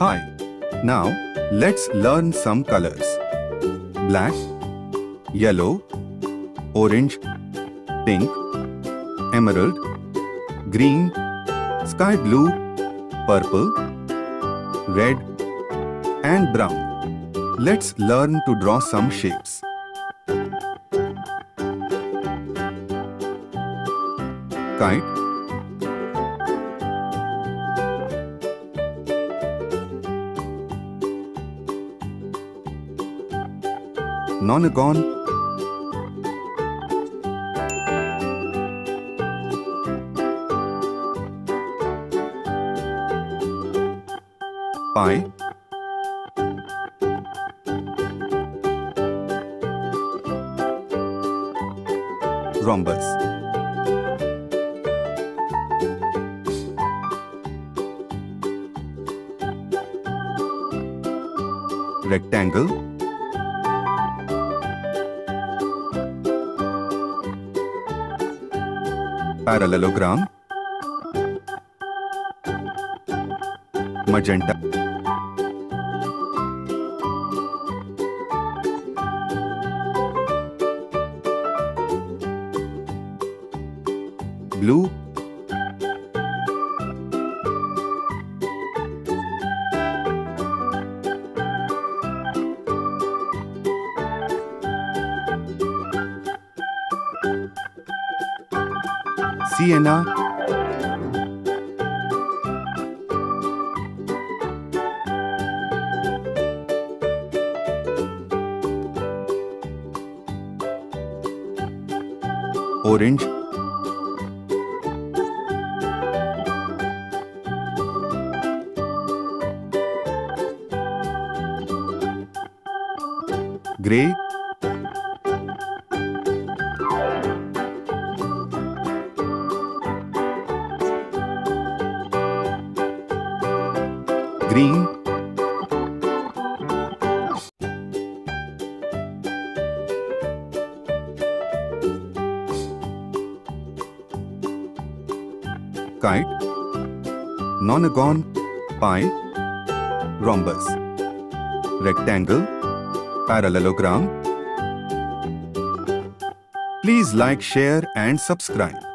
Hi. Now, let's learn some colors. Black, yellow, orange, pink, emerald, green, sky blue, purple, red, and brown. Let's learn to draw some shapes. Kite, nonagon, pie, rhombus, rectangle, parallelogram, magenta, blue, sienna, orange, grey, green, kite, nonagon, pie, rhombus, rectangle, parallelogram. Please like, share and subscribe.